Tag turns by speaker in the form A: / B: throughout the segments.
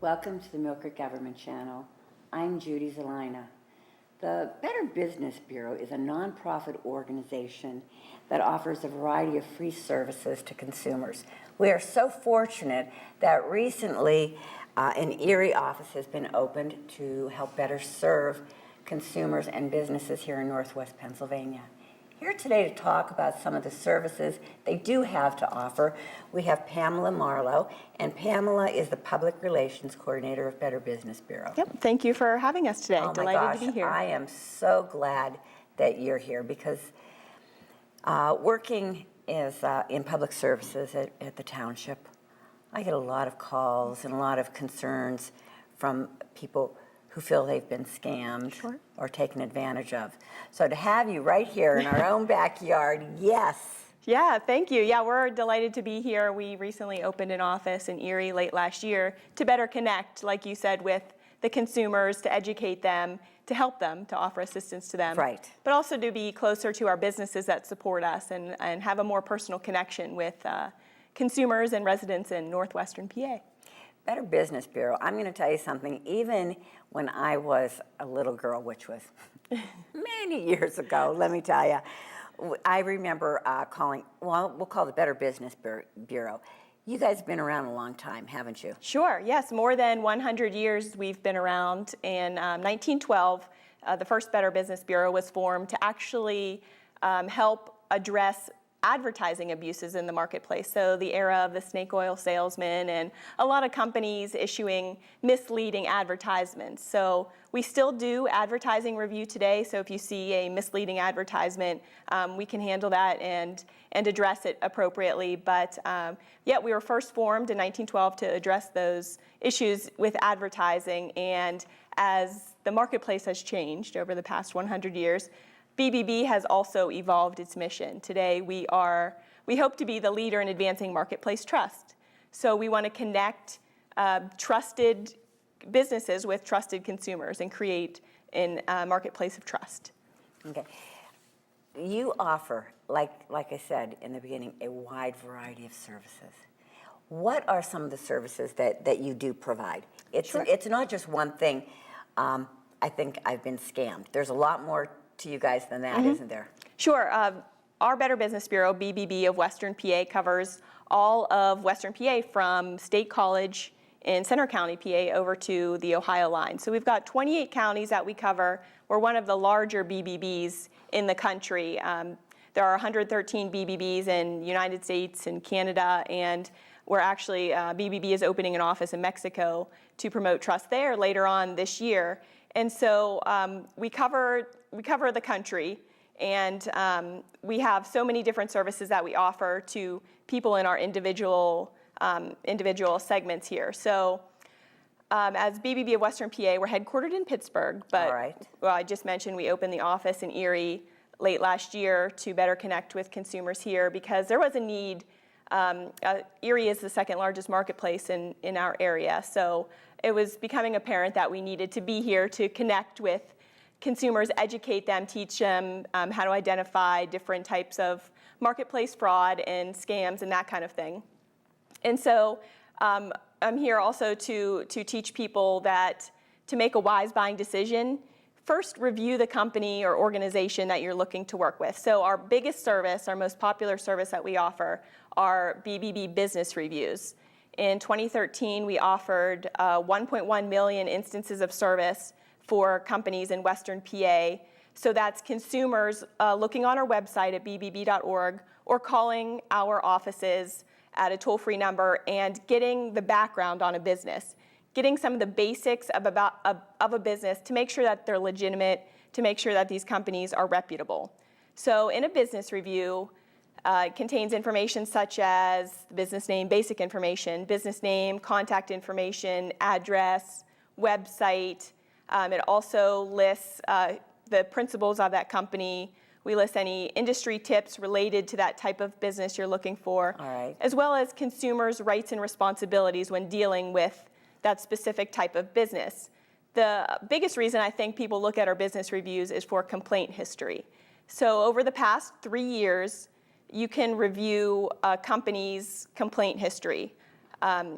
A: Welcome to the Millcreek Government Channel. I'm Judy Zelina. The Better Business Bureau is a nonprofit organization that offers a variety of free services to consumers. We are so fortunate that recently an Erie office has been opened to help better serve consumers and businesses here in Northwest Pennsylvania. Here today to talk about some of the services they do have to offer, we have Pamela Marlowe, and Pamela is the Public Relations Coordinator of Better Business Bureau.
B: Yep, thank you for having us today.
A: Oh
B: Delighted
A: my gosh,
B: to be here.
A: I am so glad that you're here because working is in public services at the Township, I get a lot of calls and a lot of concerns from people who feel they've been scammed or taken advantage of. So to have you right here in our own backyard, yes.
B: Yeah, thank you. Yeah, we're delighted to be here. We recently opened an office in Erie late last year to better connect, like you said, with the consumers, to educate them, to help them, to offer assistance to them.
A: Right.
B: But also to be closer to our businesses that support us and have a more personal connection with consumers and residents in Northwestern PA.
A: Better Business Bureau, I'm going to tell you something, even when I was a little girl, which was many years ago, let me tell you, I remember calling, well, we'll call the Better Business Bureau. You guys have been around a long time, haven't you?
B: Sure, yes, more than 100 years we've been around. In 1912, the first Better Business Bureau was formed to actually help address advertising abuses in the marketplace. So the era of the snake oil salesman and a lot of companies issuing misleading advertisements. So we still do advertising review today. So if you see a misleading advertisement, we can handle that and address it appropriately. But yeah, we were first formed in 1912 to address those issues with advertising. And as the marketplace has changed over the past 100 years, BBB has also evolved its mission. Today we hope to be the leader in advancing marketplace trust. So we want to connect trusted businesses with trusted consumers and create a marketplace of trust.
A: Okay. You offer, like I said in the beginning, a wide variety of services. What are some of the services that you do provide? It's not just one thing. I think I've been scammed. There's a lot more to you guys than that, isn't there?
B: Sure. Our Better Business Bureau, BBB of Western PA, covers all of Western PA from State College in Center County, PA, over to the Ohio line. So we've got 28 counties that we cover. We're one of the larger BBBs in the country. There are 113 BBBs in the United States and Canada, and we're actually, BBB is opening an office in Mexico to promote trust there later on this year. And so we cover the country, and we have so many different services that we offer to people in our individual segments here. So as BBB of Western PA, we're headquartered in Pittsburgh, but well, I just mentioned we opened the office in Erie late last year to better connect with consumers here because there was a need. Erie is the second largest marketplace in our area, so it was becoming apparent that we needed to be here to connect with consumers, educate them, teach them how to identify different types of marketplace fraud and scams and that kind of thing. And so I'm here also to teach people that to make a wise buying decision, first review the company or organization that you're looking to work with. So our biggest service, our most popular service that we offer are BBB business reviews. In 2013, we offered 1.1 million instances of service for companies in Western PA. So that's consumers looking on our website at bbb.org or calling our offices at a toll-free number and getting the background on a business, getting some of the basics of a business to make sure that they're legitimate, to make sure that these companies are reputable. So in a business review, it contains information such as the business name, basic information, business name, contact information, address, website. It also lists the principles of that company. We list any industry tips related to that type of business you're looking for, as well as consumers' rights and responsibilities when dealing with that specific type of business. The biggest reason I think people look at our business reviews is for complaint history. So over the past 3 years, you can review a company's complaint history.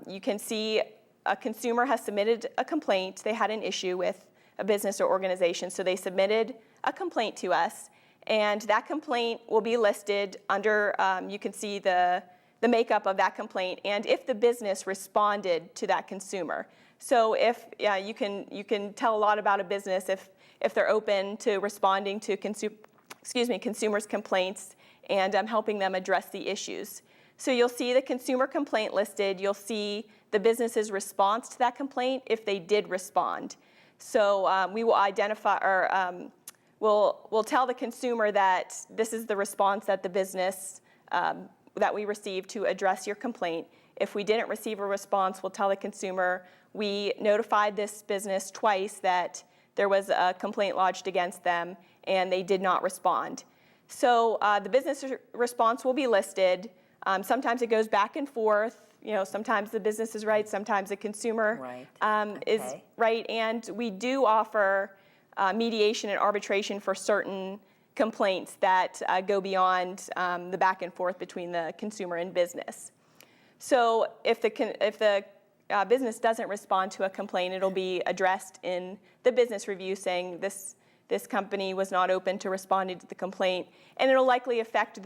B: You can see a consumer has submitted a complaint, they had an issue with a business or organization, so they submitted a complaint to us, and that complaint will be listed under, you can see the makeup of that complaint, and if the business responded to that consumer. So if you can tell a lot about a business if they're open to responding to consumers' complaints and helping them address the issues. So you'll see the consumer complaint listed. You'll see the business's response to that complaint if they did respond. So we will identify, or we'll tell the consumer that this is the response that the business that we received to address your complaint. If we didn't receive a response, we'll tell the consumer we notified this business twice that there was a complaint lodged against them and they did not respond. So the business response will be listed. Sometimes it goes back and forth. Sometimes the business is right, sometimes the consumer is right. And we do offer mediation and arbitration for certain complaints that go beyond the back and forth between the consumer and business. So if the business doesn't respond to a complaint, it'll be addressed in the business review saying this company was not open to responding to the complaint, and it'll likely affect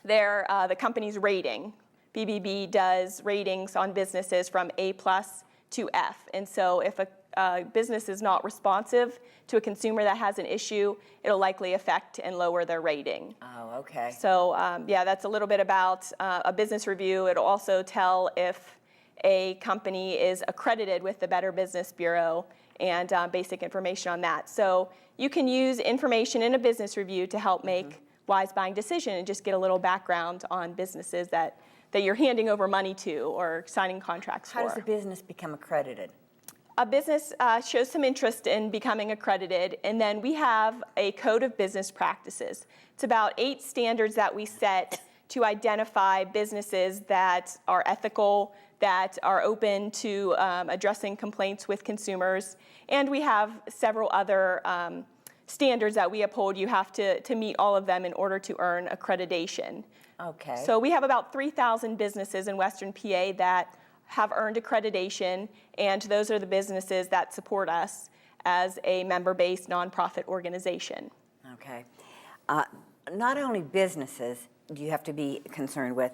B: the company's rating. BBB does ratings on businesses from A+ to F, and so if a business is not responsive to a consumer that has an issue, it'll likely affect and lower their rating.
A: Oh, okay.
B: So that's a little bit about a business review. It'll also tell if a company is accredited with the Better Business Bureau and basic information on that. So you can use information in a business review to help make wise buying decisions and just get a little background on businesses that you're handing over money to or signing contracts for.
A: How does a business become accredited?
B: A business shows some interest in becoming accredited, and then we have a code of business practices. It's about 8 standards that we set to identify businesses that are ethical, that are open to addressing complaints with consumers, and we have several other standards that we uphold. You have to meet all of them in order to earn accreditation.
A: Okay.
B: So we have about 3,000 businesses in Western PA that have earned accreditation, and those are the businesses that support us as a member-based nonprofit organization.
A: Okay. Not only businesses do you have to be concerned with,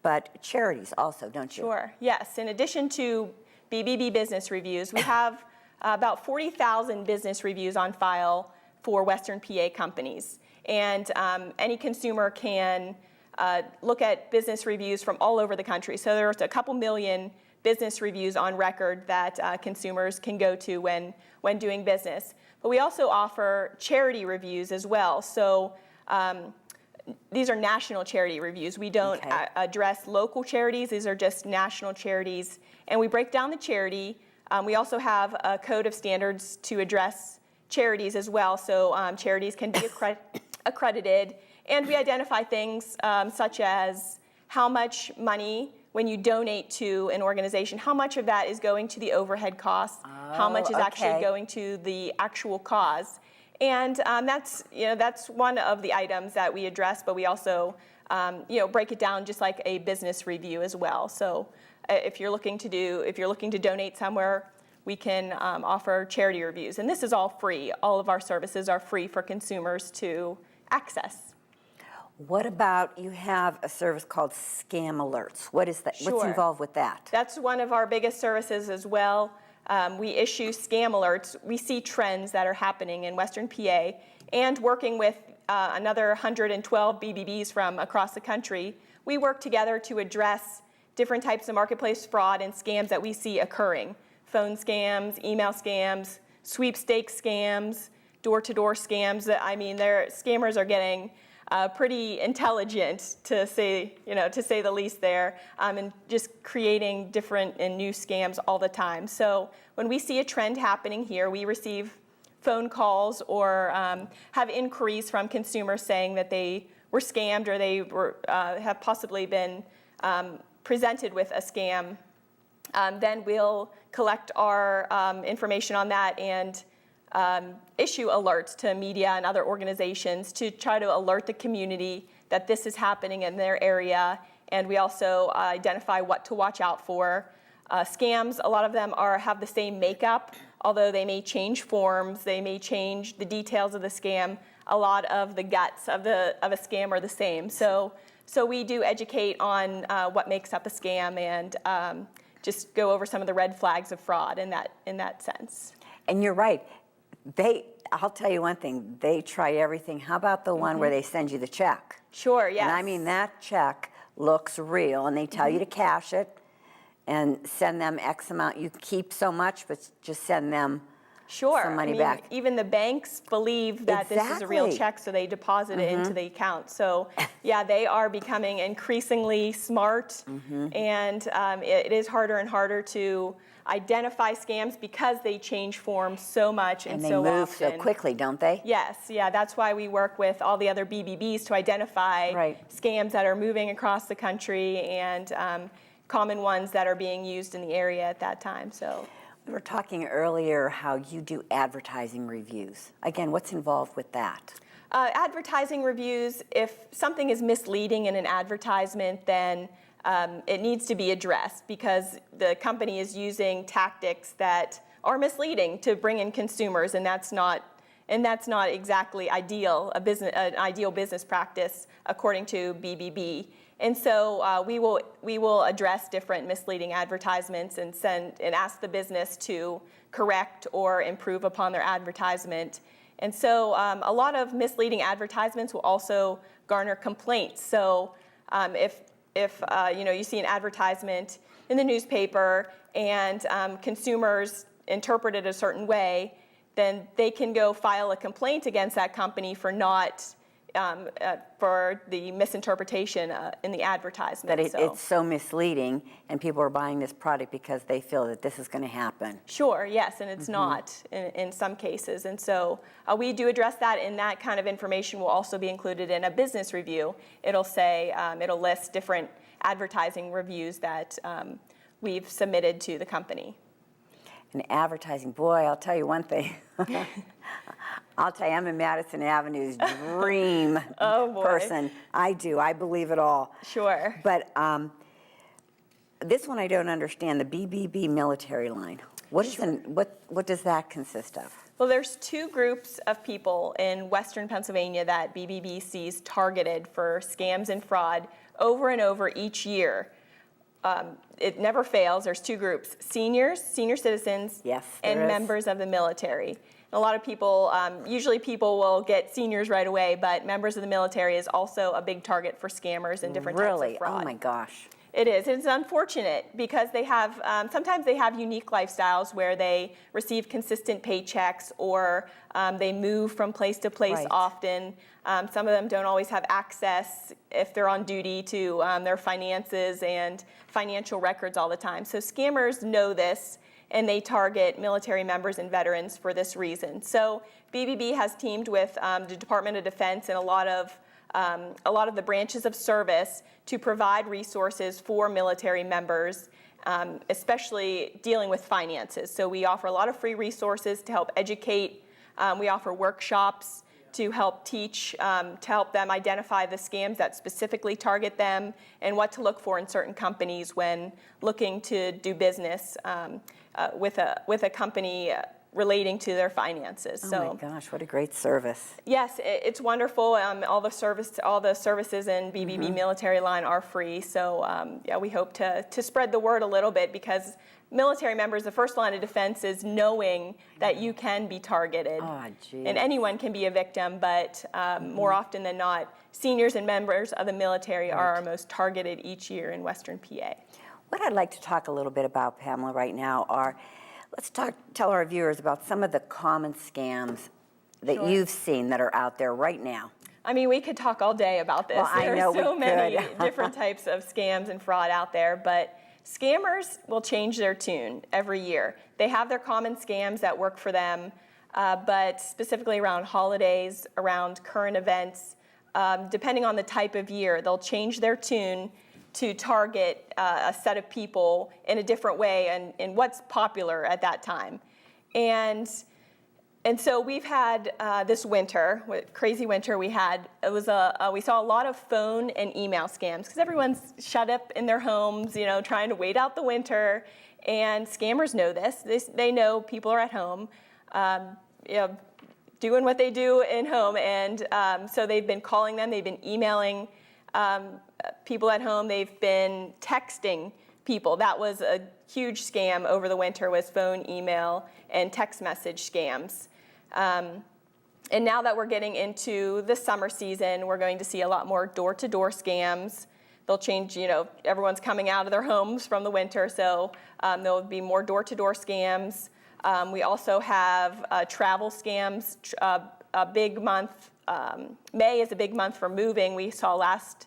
A: but charities also, don't you?
B: Sure, yes. In addition to BBB business reviews, we have about 40,000 business reviews on file for Western PA companies. And any consumer can look at business reviews from all over the country. So there's a couple million business reviews on record that consumers can go to when doing business. But we also offer charity reviews as well. So these are national charity reviews. We don't address local charities. These are just national charities. And we break down the charity. We also have a code of standards to address charities as well. So charities can be accredited. And we identify things such as how much money, when you donate to an organization, how much of that is going to the overhead costs, how much is actually going to the actual cause. And that's one of the items that we address, but we also break it down just like a business review as well. So if you're looking to donate somewhere, we can offer charity reviews. And this is all free. All of our services are free for consumers to access.
A: What about, you have a service called Scam Alerts. What is that?
B: Sure.
A: What's involved with that?
B: That's one of our biggest services as well. We issue scam alerts. We see trends that are happening in Western PA, and working with another 112 BBBs from across the country, we work together to address different types of marketplace fraud and scams that we see occurring. Phone scams, email scams, sweepstakes scams, door-to-door scams. I mean, scammers are getting pretty intelligent, to say the least there, and just creating different and new scams all the time. So when we see a trend happening here, we receive phone calls or have inquiries from consumers saying that they were scammed or they have possibly been presented with a scam. Then we'll collect our information on that and issue alerts to media and other organizations to try to alert the community that this is happening in their area, and we also identify what to watch out for. Scams, a lot of them have the same makeup, although they may change forms, they may change the details of the scam. A lot of the guts of a scam are the same. So we do educate on what makes up a scam and just go over some of the red flags of fraud in that sense.
A: And you're right. I'll tell you one thing, they try everything. How about the one where they send you the check?
B: Sure, yes.
A: And I mean, that check looks real, and they tell you to cash it and send them X amount. You keep so much, but just send them some money back.
B: Even the banks believe that this is a real check, so they deposit it into the account. So, yeah, they are becoming increasingly smart, and it is harder and harder to identify scams because they change forms so much and so often.
A: And they move so quickly, don't they?
B: Yes, yeah, that's why we work with all the other BBBs to identify scams that are moving across the country and common ones that are being used in the area at that time. So.
A: We were talking earlier how you do advertising reviews. Again, what's involved with that?
B: Advertising reviews, if something is misleading in an advertisement, then it needs to be addressed because the company is using tactics that are misleading to bring in consumers, and that's not exactly ideal, an ideal business practice according to BBB. And so we will address different misleading advertisements and ask the business to correct or improve upon their advertisement. And so a lot of misleading advertisements will also garner complaints. So if you see an advertisement in the newspaper and consumers interpret it a certain way, then they can go file a complaint against that company for for the misinterpretation in the advertisement.
A: That it's so misleading, and people are buying this product because they feel that this is going to happen.
B: Sure, yes, and it's not in some cases. And so we do address that, and that kind of information will also be included in a business review. It'll say, it'll list different advertising reviews that we've submitted to the company.
A: And advertising, boy, I'll tell you one thing. I'll tell you, I'm a Madison Avenue's dream person. I believe it all.
B: Sure.
A: But this one I don't understand, the BBB military line. What does that consist of?
B: Well, there's two groups of people in Western Pennsylvania that BBB sees targeted for scams and fraud over and over each year. It never fails. There's two groups: senior citizens, and members of the military. A lot of people, usually people will get seniors right away, but members of the military is also a big target for scammers and different types of fraud.
A: Oh my gosh.
B: It is. It's unfortunate because they have, sometimes they have unique lifestyles where they receive consistent paychecks or they move from place to place often. Some of them don't always have access, if they're on duty, to their finances and financial records all the time. So scammers know this, and they target military members and veterans for this reason. So BBB has teamed with the Department of Defense and a lot of the branches of service to provide resources for military members, especially dealing with finances. So we offer a lot of free resources to help educate. We offer workshops to help teach, to help them identify the scams that specifically target them and what to look for in certain companies when looking to do business with a company relating to their finances.
A: Oh my gosh, what a great service.
B: Yes, it's wonderful. All the services in BBB military line are free. So we hope to spread the word a little bit because military members, the first line of defense is knowing that you can be targeted. And anyone can be a victim, but more often than not, seniors and members of the military are our most targeted each year in Western PA.
A: What I'd like to talk a little bit about, Pamela, right now are, tell our viewers about some of the common scams that you've seen that are out there right now.
B: I mean, we could talk all day about this.
A: Well,
B: there are so many different types of scams and fraud out there, but scammers will change their tune every year. They have their common scams that work for them, but specifically around holidays, around current events, depending on the type of year, they'll change their tune to target a set of people in a different way and what's popular at that time. And so we've had this winter, crazy winter we had, we saw a lot of phone and email scams because everyone's shut up in their homes, trying to wait out the winter. And scammers know this. They know people are at home, doing what they do in home. And so they've been calling them. They've been emailing people at home. They've been texting people. That was a huge scam over the winter, was phone, email, and text message scams. And now that we're getting into the summer season, we're going to see a lot more door-to-door scams. They'll change, everyone's coming out of their homes from the winter, so there'll be more door-to-door scams. We also have travel scams. A big month, May is a big month for moving. We saw last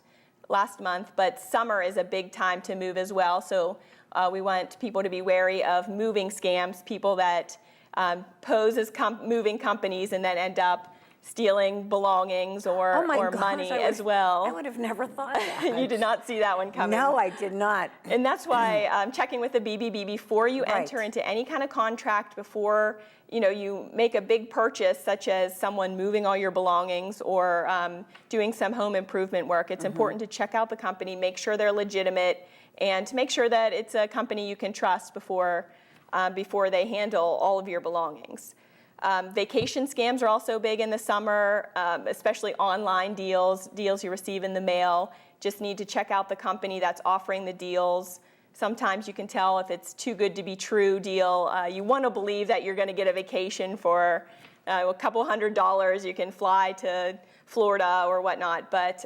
B: month, but summer is a big time to move as well. So we want people to be wary of moving scams, people that pose as moving companies and then end up stealing belongings or money as well.
A: I would have never thought of that.
B: You did not see that one coming.
A: No, I did not.
B: And that's why checking with the BBB before you enter into any kind of contract, before you make a big purchase, such as someone moving all your belongings or doing some home improvement work. It's important to check out the company, make sure they're legitimate, and to make sure that it's a company you can trust before they handle all of your belongings. Vacation scams are also big in the summer, especially online deals you receive in the mail. Just need to check out the company that's offering the deals. Sometimes you can tell if it's too good to be true deal. You want to believe that you're going to get a vacation for a couple $100. You can fly to Florida or whatnot. But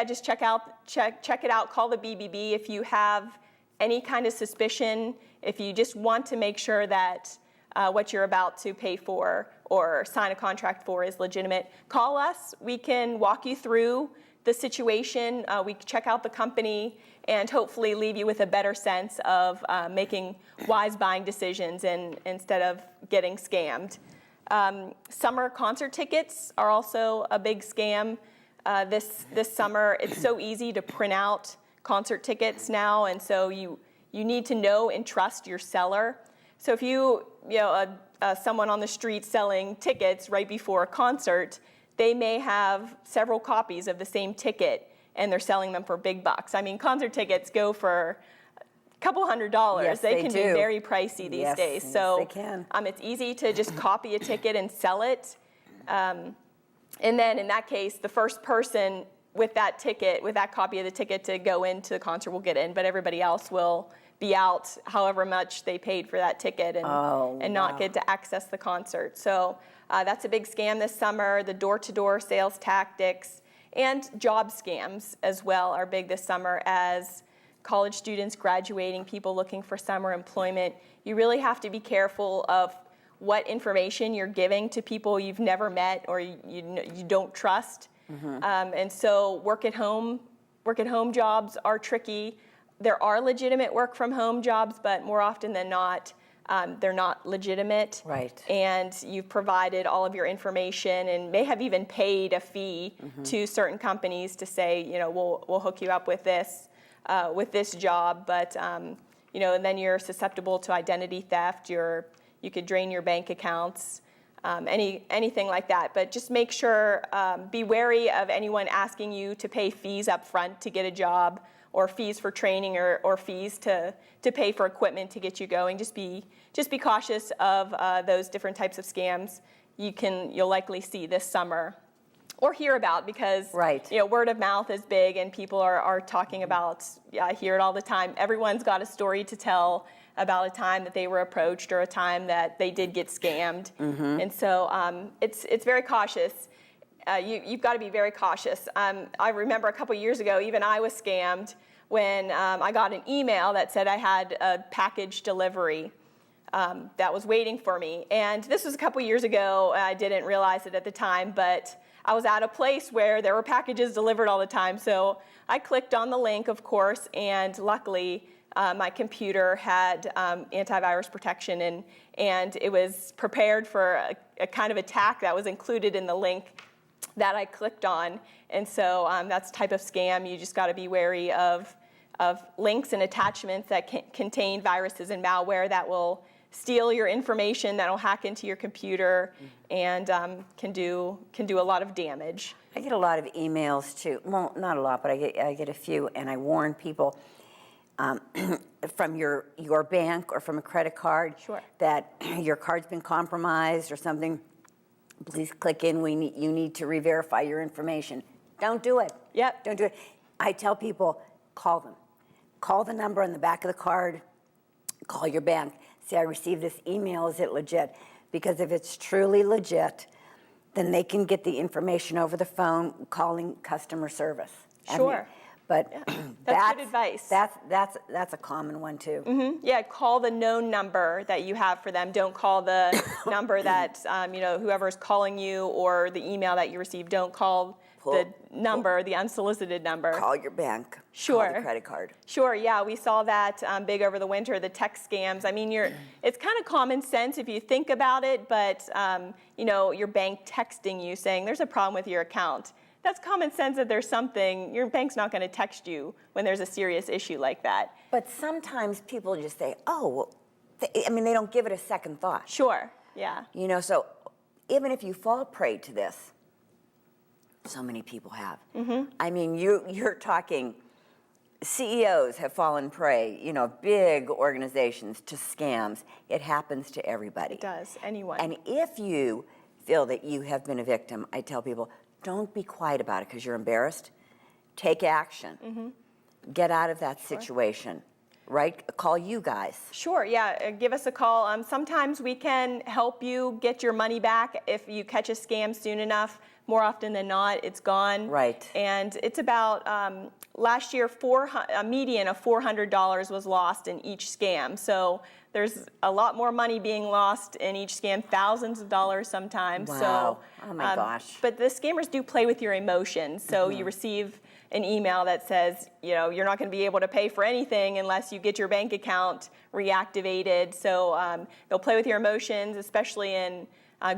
B: just check it out. Call the BBB if you have any kind of suspicion. If you just want to make sure that what you're about to pay for or sign a contract for is legitimate, call us. We can walk you through the situation. We can check out the company and hopefully leave you with a better sense of making wise buying decisions instead of getting scammed. Summer concert tickets are also a big scam this summer. It's so easy to print out concert tickets now, and so you need to know and trust your seller. So if someone on the street selling tickets right before a concert, they may have several copies of the same ticket and they're selling them for big bucks. I mean, concert tickets go for a couple $100.
A: Yes,
B: they can be very pricey these days.
A: Yes,
B: so
A: they can.
B: It's easy to just copy a ticket and sell it. And then in that case, the first person with that ticket, with that copy of the ticket to go into the concert will get in, but everybody else will be out however much they paid for that ticket and not get to access the concert. So that's a big scam this summer. The door-to-door sales tactics and job scams as well are big this summer as college students graduating, people looking for summer employment. You really have to be careful of what information you're giving to people you've never met or you don't trust. And so work at home jobs are tricky. There are legitimate work from home jobs, but more often than not, they're not legitimate.
A: Right.
B: And you've provided all of your information and may have even paid a fee to certain companies to say, we'll hook you up with this job, but and then you're susceptible to identity theft. You could drain your bank accounts. Anything like that. But just make sure, be wary of anyone asking you to pay fees up front to get a job or fees for training or fees to pay for equipment to get you going. Just be cautious of those different types of scams you'll likely see this summer or hear about because word of mouth is big and people are talking about, I hear it all the time. Everyone's got a story to tell about a time that they were approached or a time that they did get scammed. And so it's very cautious. You've got to be very cautious. I remember a couple years ago, even I was scammed when I got an email that said I had a package delivery that was waiting for me. And this was a couple years ago. I didn't realize it at the time, but I was at a place where there were packages delivered all the time. So I clicked on the link, of course, and luckily my computer had antivirus protection and it was prepared for a kind of attack that was included in the link that I clicked on. And so that's the type of scam. You just got to be wary of links and attachments that contain viruses and malware that will steal your information, that will hack into your computer and can do a lot of damage.
A: I get a lot of emails too. Well, not a lot, but I get a few, and I warn people. from your bank or from a credit card,
B: Sure.
A: that your card's been compromised or something, please click in, you need to re-verify your information. Don't do it.
B: Yep.
A: Don't do it. I tell people, call them. Call the number on the back of the card, call your bank, say, I received this email, is it legit? Because if it's truly legit, then they can get the information over the phone calling customer service.
B: Sure.
A: But
B: That's good advice.
A: That's a common one too.
B: Yeah, call the known number that you have for them. Don't call the number that whoever's calling you or the email that you received. Don't call the number, the unsolicited number.
A: Call your bank.
B: Sure.
A: Call the credit card.
B: Sure. Yeah, we saw that big over the winter. The text scams. I mean, it's kind of common sense if you think about it, but your bank texting you saying there's a problem with your account. That's common sense that there's something. Your bank's not going to text you when there's a serious issue like that.
A: But sometimes people just say, oh, well, they don't give it a second thought.
B: Sure, yeah.
A: So even if you fall prey to this, so many people have. I mean, you're talking, CEOs have fallen prey, big organizations, to scams. It happens to everybody.
B: It does, anyone.
A: And if you feel that you have been a victim, I tell people, don't be quiet about it because you're embarrassed. Take action. Get out of that situation, right? Call you guys.
B: Sure, yeah, give us a call. Sometimes we can help you get your money back if you catch a scam soon enough. More often than not, it's gone.
A: Right.
B: And it's about, last year, a median of $400 was lost in each scam. So there's a lot more money being lost in each scam, thousands of dollars sometimes.
A: Wow.
B: So,
A: oh my gosh.
B: But the scammers do play with your emotions. So you receive an email that says, you're not going to be able to pay for anything unless you get your bank account reactivated. So they'll play with your emotions, especially in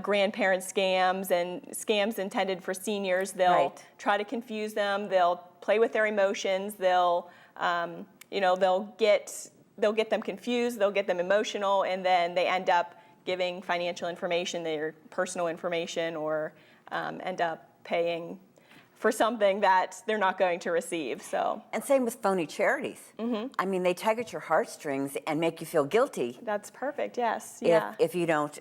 B: grandparent scams and scams intended for seniors. They'll try to confuse them. They'll play with their emotions. They'll get them confused. They'll get them emotional, and then they end up giving financial information, their personal information, or end up paying for something that they're not going to receive. So.
A: And same with phony charities. I mean, they tug at your heartstrings and make you feel guilty.
B: That's perfect. Yes. Yeah.
A: If you don't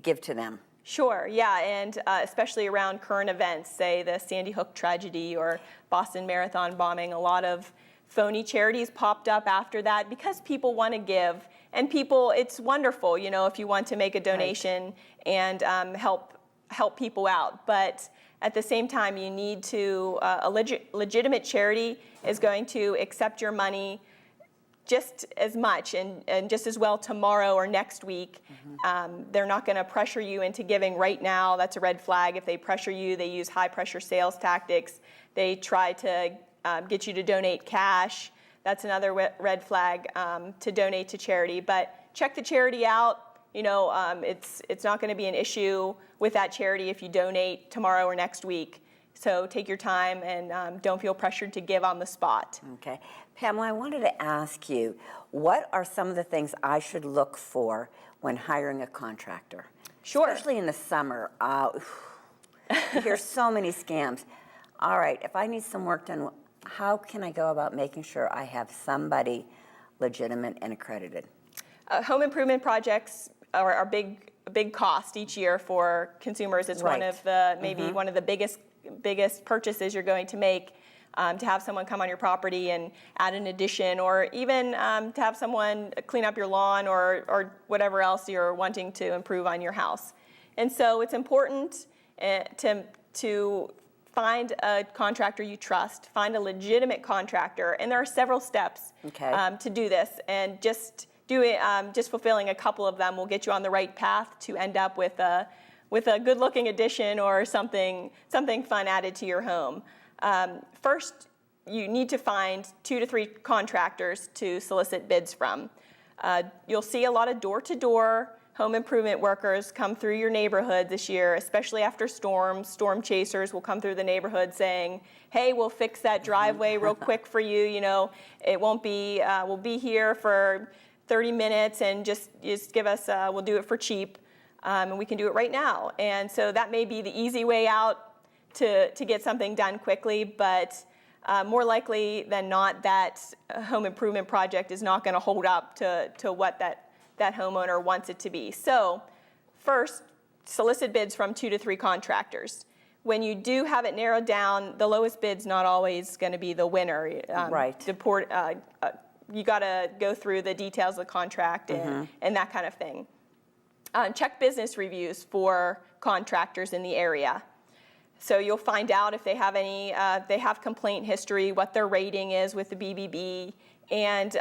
A: give to them.
B: Sure, yeah, and especially around current events, say the Sandy Hook tragedy or Boston Marathon bombing, a lot of phony charities popped up after that because people want to give. And it's wonderful, if you want to make a donation and help people out. But at the same time, you need to, a legitimate charity is going to accept your money just as much and just as well tomorrow or next week. They're not going to pressure you into giving right now. That's a red flag. If they pressure you, they use high-pressure sales tactics. They try to get you to donate cash. That's another red flag to donate to charity. But check the charity out. It's not going to be an issue with that charity if you donate tomorrow or next week. So take your time and don't feel pressured to give on the spot.
A: Okay. Pamela, I wanted to ask you, what are some of the things I should look for when hiring a contractor?
B: Sure.
A: Especially in the summer. You hear so many scams. All right, if I need some work done, how can I go about making sure I have somebody legitimate and accredited?
B: Home improvement projects are a big cost each year for consumers. It's one of the one of the biggest purchases you're going to make. To have someone come on your property and add an addition, or even to have someone clean up your lawn or whatever else you're wanting to improve on your house. And so it's important to find a contractor you trust, find a legitimate contractor, and there are several steps to do this. And just fulfilling a couple of them will get you on the right path to end up with a good-looking addition or something fun added to your home. First, you need to find 2 to 3 contractors to solicit bids from. You'll see a lot of door-to-door home improvement workers come through your neighborhood this year, especially after storms. Storm chasers will come through the neighborhood saying, hey, we'll fix that driveway real quick for you. It won't be, we'll be here for 30 minutes and just give us, we'll do it for cheap. And we can do it right now. And so that may be the easy way out to get something done quickly, but more likely than not, that home improvement project is not going to hold up to what that homeowner wants it to be. So first, solicit bids from 2 to 3 contractors. When you do have it narrowed down, the lowest bid's not always going to be the winner.
A: Right.
B: You got to go through the details of the contract and that kind of thing. Check business reviews for contractors in the area. So you'll find out if they have any, they have complaint history, what their rating is with the BBB, and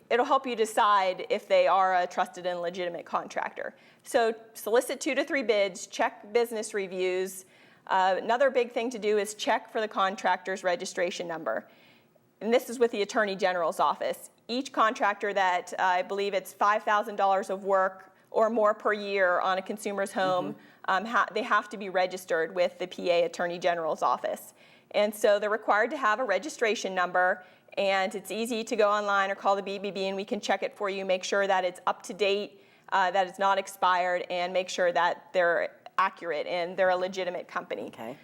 B: it'll help you decide if they are a trusted and legitimate contractor. So solicit 2 to 3 bids, check business reviews. Another big thing to do is check for the contractor's registration number. And this is with the Attorney General's office. Each contractor that I believe it's $5,000 of work or more per year on a consumer's home, they have to be registered with the PA Attorney General's office. And so they're required to have a registration number, and it's easy to go online or call the BBB and we can check it for you, make sure that it's up to date, that it's not expired, and make sure that they're accurate and they're a legitimate company.
A: Okay.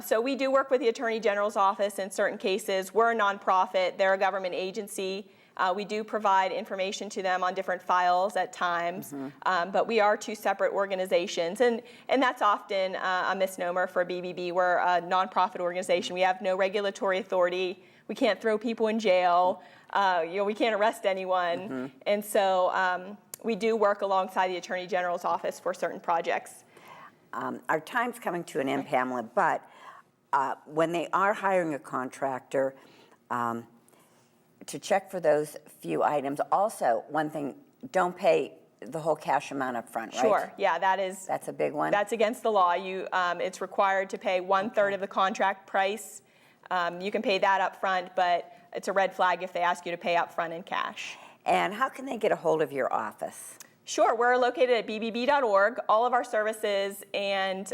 B: So we do work with the Attorney General's office in certain cases. We're a nonprofit, they're a government agency. We do provide information to them on different files at times, but we are 2 separate organizations, and that's often a misnomer for BBB. We're a nonprofit organization. We have no regulatory authority. We can't throw people in jail. We can't arrest anyone, and so we do work alongside the Attorney General's office for certain projects.
A: Our time's coming to an end, Pamela, but when they are hiring a contractor, to check for those few items. Also, one thing, don't pay the whole cash amount up front, right?
B: Sure, yeah,
A: that's a big one.
B: That's against the law. It's required to pay 1/3 of the contract price. You can pay that up front, but it's a red flag if they ask you to pay up front in cash.
A: And how can they get a hold of your office?
B: Sure, we're located at bbb.org. All of our services and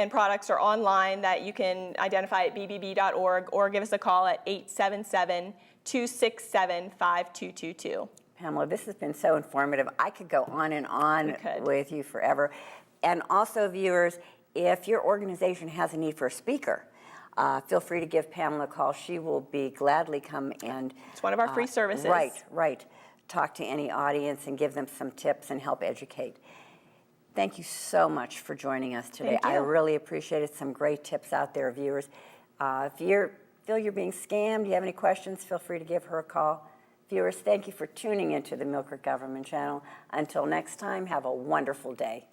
B: products are online that you can identify at bbb.org, or give us a call at 877-267-5222.
A: Pamela, this has been so informative. I could go on and on with you forever. And also, viewers, if your organization has a need for a speaker, feel free to give Pamela a call. She will be gladly come and...
B: It's one of our free services.
A: Right. Talk to any audience and give them some tips and help educate. Thank you so much for joining us today. I really appreciate it. Some great tips out there, viewers. If you feel you're being scammed, you have any questions, feel free to give her a call. Viewers, thank you for tuning into the Millcreek Government Channel. Until next time, have a wonderful day.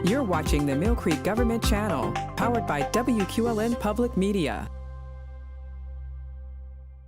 C: You're watching the Millcreek Government Channel, powered by WQLN Public Media.